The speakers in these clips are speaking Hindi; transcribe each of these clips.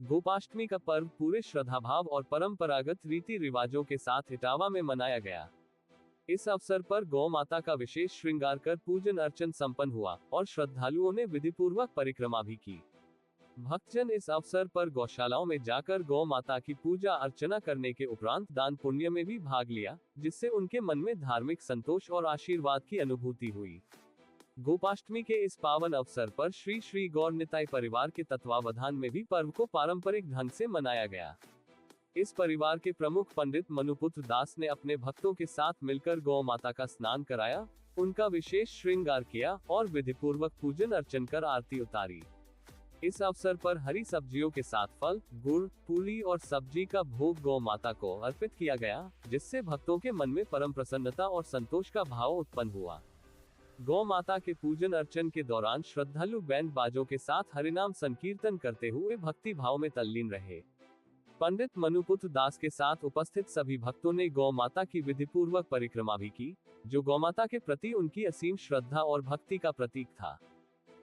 गोपाष्टमी का पर्व पूरे श्रद्धाभाव और परंपरागत रीति रिवाजों के साथ इटावा में मनाया गया। इस अवसर पर गौ माता का विशेष श्रृंगार कर पूजन अर्चन संपन्न हुआ और श्रद्धालुओं ने विधिपूर्वक परिक्रमा भी की। भक्तजन इस अवसर पर गौशालाओं में जाकर गौ माता की पूजा अर्चना करने के उपरांत दान पुण्य में भी भाग लिया, जिससे उनके मन में धार्मिक संतोष और आशीर्वाद की अनुभूति हुई। गोपाष्टमी के इस पावन अवसर पर श्री श्री गौर निताई परिवार के तत्वावधान में भी पर्व को पारंपरिक ढंग से मनाया गया। इस परिवार के प्रमुख पंडित मनुपुत्र दास ने अपने भक्तों के साथ मिलकर गौ माता का स्नान कराया, उनका विशेष श्रृंगार किया और विधिपूर्वक पूजन अर्चन कर आरती उतारी। इस अवसर पर हरी सब्जियों के साथ फल, गुड़, पूरी और सब्जी का भोग गौ माता को अर्पित किया गया, जिससे भक्तों के मन में परम प्रसन्नता और संतोष का भाव उत्पन्न हुआ। गौ माता के पूजन अर्चन के दौरान श्रद्धालु बैंड बाजों के साथ हरिनाम संकीर्तन करते हुए भक्ति भाव में तल्लीन रहे। पंडित मनुपुत्र दास के साथ उपस्थित सभी भक्तों ने गौ माता की विधिपूर्वक परिक्रमा भी की, जो गौ माता के प्रति उनकी असीम श्रद्धा और भक्ति का प्रतीक था।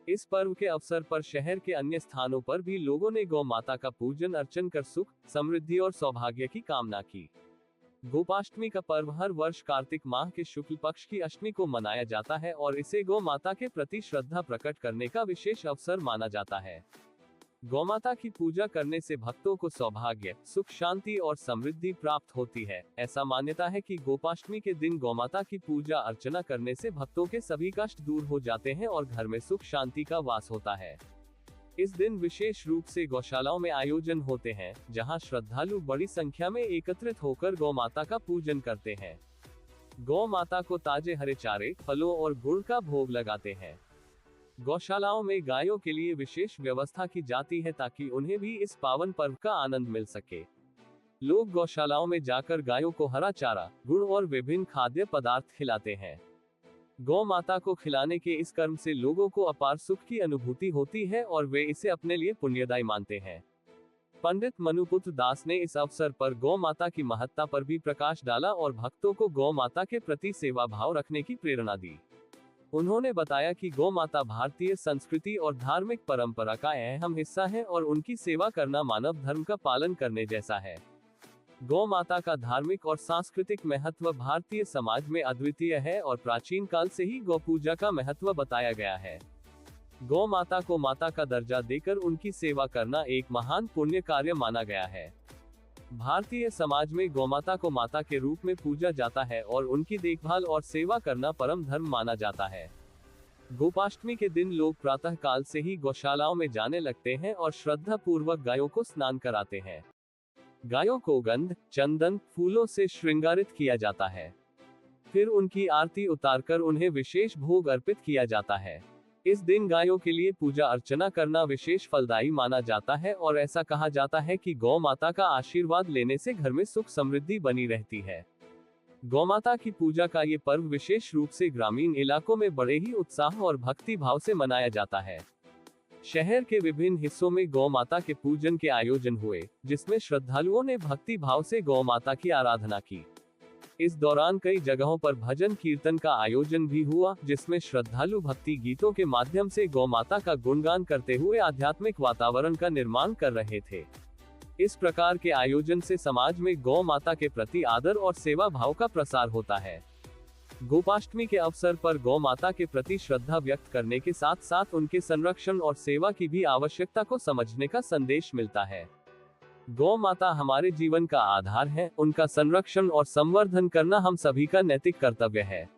इस पर्व के अवसर पर शहर के अन्य स्थानों पर भी लोगों ने गौ माता का पूजन अर्चन कर सुख, समृद्धि और सौभाग्य की कामना की। गोपाष्टमी का पर्व हर वर्ष कार्तिक माह के शुक्ल पक्ष की अष्टमी को मनाया जाता है और इसे गौ माता के प्रति श्रद्धा प्रकट करने का विशेष अवसर माना जाता है। गौ माता की पूजा करने से भक्तों को सौभाग्य, सुख, शांति और समृद्धि प्राप्त होती है। ऐसा मान्यता है कि गोपाष्टमी के दिन गौ माता की पूजा अर्चना करने से भक्तों के सभी कष्ट दूर हो जाते हैं और घर में सुख शांति का वास होता है। इस दिन विशेष रूप से गौशालाओं में आयोजन होते हैं, जहां श्रद्धालु बड़ी संख्या में एकत्रित होकर गौ माता का पूजन करते हैं। गौ माता को ताजे हरे चारे, फलों और गुड़ का भोग लगाते हैं। गौशालाओं में गायों के लिए विशेष व्यवस्था की जाती है ताकि उन्हें भी इस पावन पर्व का आनंद मिल सके। लोग गौशालाओं में जाकर गायों को हरा चारा, गुड़ और विभिन्न खाद्य पदार्थ खिलाते हैं। गौ माता को खिलाने के इस कर्म से लोगों को अपार सुख की अनुभूति होती है और वे इसे अपने लिए पुण्यदायी मानते हैं। पंडित मनुपुत्र दास ने इस अवसर पर गौ माता की महत्ता पर भी प्रकाश डाला और भक्तों को गौ माता के प्रति सेवा भाव रखने की प्रेरणा दी। उन्होंने बताया कि गौ माता भारतीय संस्कृति और धार्मिक परंपरा का अहम हिस्सा है और उनकी सेवा करना मानव धर्म का पालन करने जैसा है। गौ माता का धार्मिक और सांस्कृतिक महत्व भारतीय समाज में अद्वितीय है और प्राचीन काल से ही गौ पूजा का महत्व बताया गया है। गौ माता को माता का दर्जा देकर उनकी सेवा करना एक महान पुण्य कार्य माना गया है। भारतीय समाज में गौ माता को माता के रूप में पूजा जाता है और उनकी देखभाल और सेवा करना परम धर्म माना जाता है। गोपाष्टमी के दिन लोग प्रातः काल से ही गौशालाओं में जाने लगते हैं और श्रद्धा पूर्वक गायों को स्नान कराते हैं। गायों को गंध, चंदन, फूलों से श्रृंगारित किया जाता है। फिर उनकी आरती उतारकर उन्हें विशेष भोग अर्पित किया जाता है। इस दिन गायों के लिए पूजा अर्चना करना विशेष फलदायी माना जाता है और ऐसा कहा जाता है कि गौ माता का आशीर्वाद लेने से घर में सुख समृद्धि बनी रहती है। गौ माता की पूजा का ये पर्व विशेष रूप से ग्रामीण इलाकों में बड़े ही उत्साह और भक्ति भाव से मनाया जाता है। शहर के विभिन्न हिस्सों में गौ माता के पूजन के आयोजन हुए, जिसमें श्रद्धालुओं ने भक्ति भाव से गौ माता की आराधना की। इस दौरान कई जगहों पर भजन कीर्तन का आयोजन भी हुआ, जिसमें श्रद्धालु भक्ति गीतों के माध्यम से गौ माता का गुणगान करते हुए आध्यात्मिक वातावरण का निर्माण कर रहे थे। इस प्रकार के आयोजन से समाज में गौ माता के प्रति आदर और सेवा भाव का प्रसार होता है। गोपाष्टमी के अवसर पर गौ माता के प्रति श्रद्धा व्यक्त करने के साथ साथ उनके संरक्षण और सेवा की भी आवश्यकता को समझने का संदेश मिलता है। गौ माता हमारे जीवन का आधार है, उनका संरक्षण और संवर्धन करना हम सभी का नैतिक कर्तव्य है।